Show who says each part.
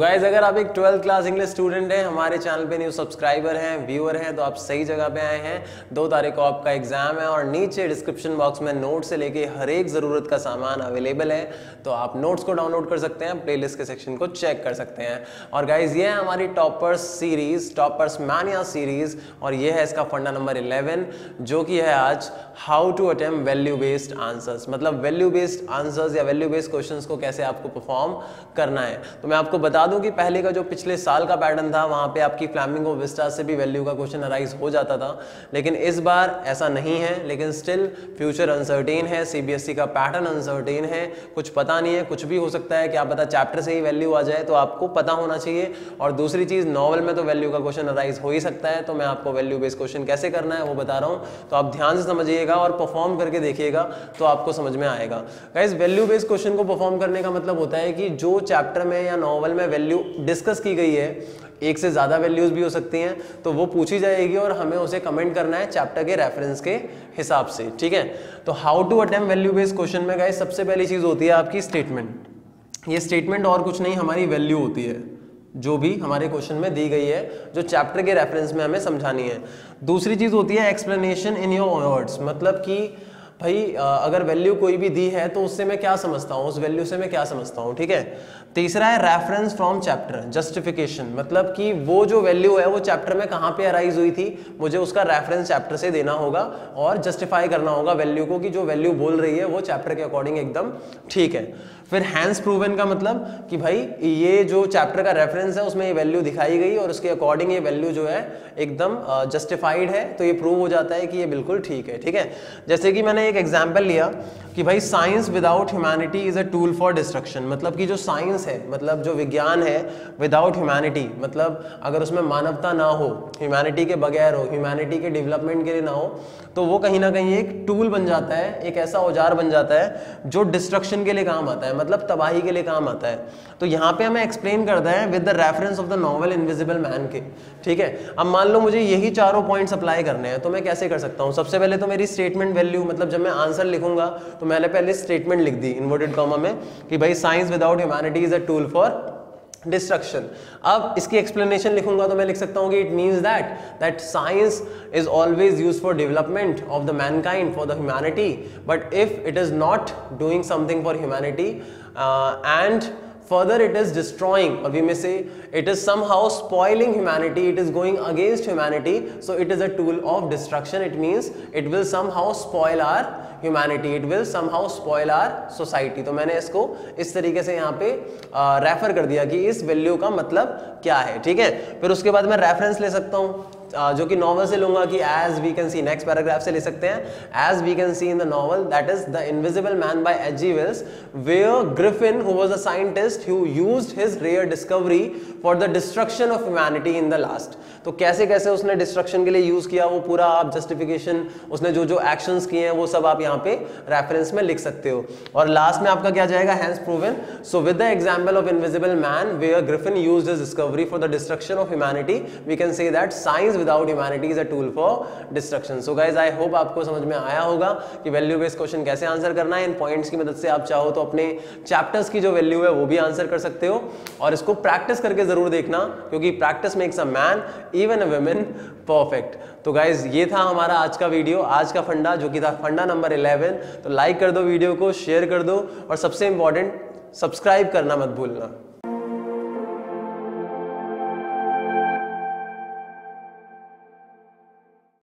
Speaker 1: Guys अगर आप एक 12th क्लास इंग्लिश स्टूडेंट हैं, हमारे चैनल पे न्यू सब्सक्राइबर हैं, व्यूअर हैं, तो आप सही जगह पे आए हैं। 2 तारीख को आपका एग्जाम है और नीचे डिस्क्रिप्शन बॉक्स में नोट से लेके हर एक ज़रूरत का सामान अवेलेबल है, तो आप नोट्स को डाउनलोड कर सकते हैं, प्लेलिस्ट के सेक्शन को चेक कर सकते हैं। और गाइज ये है हमारी toppers series, toppers mania series, और ये है इसका फंडा नंबर 11 जो कि है आज how to attempt value based answers. मतलब वैल्यू बेस्ड आंसर्स या वैल्यू बेस्ड क्वेश्चंस को कैसे आपको परफॉर्म करना है। तो मैं आपको बता दूं कि पहले का जो पिछले साल का पैटर्न था वहां पे आपकी फ्लैमिंगो विस्टा से भी वैल्यू का क्वेश्चन अराइज हो जाता था, लेकिन इस बार ऐसा नहीं है। लेकिन स्टिल फ्यूचर अनसर्टेन है, सीबीएसई का पैटर्न अनसर्टेन है, कुछ पता नहीं है, कुछ भी हो सकता है, क्या पता चैप्टर से ही वैल्यू आ जाए, तो आपको पता होना चाहिए। और दूसरी चीज, नॉवल में तो वैल्यू का क्वेश्चन अराइज हो ही सकता है, तो मैं आपको वैल्यू बेस्ड क्वेश्चन कैसे करना है वो बता रहा हूँ, तो आप ध्यान से समझिएगा और परफॉर्म करके देखिएगा तो आपको समझ में आएगा। गाइस वैल्यू बेस्ड क्वेश्चन को परफॉर्म करने का मतलब होता है कि जो चैप्टर में या नॉवल में वैल्यू डिस्कस की गई है, एक से ज्यादा वैल्यूज भी हो सकती हैं, तो वो पूछी जाएगी और हमें उसे कमेंट करना है चैप्टर के रेफरेंस के हिसाब से, ठीक है। तो how to attempt value based question में गाइस सबसे पहली चीज होती है आपकी स्टेटमेंट। ये स्टेटमेंट और कुछ नहीं, हमारी वैल्यू होती है जो भी हमारे क्वेश्चन में दी गई है, जो चैप्टर के रेफरेंस में हमें समझानी है। दूसरी चीज होती है एक्सप्लेनेशन इन योर वर्ड्स, मतलब कि भाई अगर वैल्यू कोई भी दी है तो उससे मैं क्या समझता हूँ, उस वैल्यू से मैं क्या समझता हूँ, ठीक है। तीसरा है रेफरेंस फ्रॉम चैप्टर, जस्टिफिकेशन, मतलब कि वो जो वैल्यू है वो चैप्टर में कहाँ पे अराइज हुई थी, मुझे उसका रेफरेंस चैप्टर से देना होगा और जस्टिफाई करना होगा वैल्यू को कि जो वैल्यू बोल रही है वो चैप्टर के अकॉर्डिंग एकदम ठीक है। फिर हैंस प्रूवन का मतलब कि भाई ये जो चैप्टर का रेफरेंस है उसमें ये वैल्यू दिखाई गई और उसके अकॉर्डिंग ये वैल्यू जो है एकदम जस्टिफाइड है, तो ये प्रूव हो जाता है कि ये बिल्कुल ठीक है, ठीक है। जैसे कि मैंने एक एग्जांपल लिया कि भाई science without humanity is a tool for destruction, मतलब कि जो साइंस है, मतलब जो विज्ञान है, विदाउट ह्यूमैनिटी, मतलब अगर उसमें मानवता ना हो, ह्यूमैनिटी के बगैर हो, ह्यूमैनिटी के डेवलपमेंट के लिए ना हो, तो वो कहीं ना कहीं एक टूल बन जाता है, एक ऐसा औजार बन जाता है जो डिस्ट्रक्शन के लिए काम आता है, मतलब तबाही के लिए काम आता है। तो यहाँ पे हमें एक्सप्लेन करता है with the reference of the novel invisible man के, ठीक है। अब मान लो मुझे यही चारों पॉइंट्स अप्लाई करने हैं, तो मैं कैसे कर सकता हूँ। सबसे पहले तो मेरी स्टेटमेंट वैल्यू, मतलब जब मैं आंसर लिखूंगा तो मैंने पहले स्टेटमेंट लिख दी इन्वर्टेड कॉमा में कि भाई science without humanity is a tool for destruction. अब इसकी एक्सप्लेनेशन लिखूंगा तो मैं लिख सकता हूं कि it means that science is always used for development of the Mankind, for the humanity, but if it is not doing something for humanity and further it is destroying, or we may say it is somehow spoiling humanity, it is going against humanity, so it is a tool of destruction. It means it will somehow spoil our humanity, it will somehow spoil our society। तो मैंने इसको इस तरीके से यहाँ पे refer कर दिया कि इस वैल्यू का मतलब क्या है, ठीक है। फिर उसके बाद मैं रेफरेंस ले सकता हूँ जो कि नॉवल से लूंगा कि as we can see, next paragraph से ले सकते हैं, as we can see in the novel that is the invisible man by H G. Wells, where Griffin who was a scientist who used his rare discovery for the destruction of humanity in the last. तो कैसे कैसे उसने destruction के लिए use किया वो पूरा आप जस्टिफिकेशन, उसने जो जो एक्शंस किए हैं वो सब आप यहाँ पे रेफरेंस में लिख सकते हो। और लास्ट में आपका क्या जाएगा, hence proven. So with the example of invisible man where Griffin used his discovery for the destruction of humanity, we can say that science without humanity is a tool for destruction. So guys I hope आपको समझ में आया होगा कि value based question कैसे answer करना है। इन points की मदद से आप चाहो तो अपने चैप्टर्स की जो वैल्यू है वो भी आंसर कर सकते हो, और इसको प्रैक्टिस करके जरूर देखना, क्योंकि practice makes a man even a woman perfect. तो गाइज ये था हमारा आज का वीडियो, आज का फंडा जो कि था फंडा नंबर 11। तो लाइक कर दो वीडियो को, शेयर कर दो, और सबसे इंपॉर्टेंट सब्सक्राइब करना मत भूलना।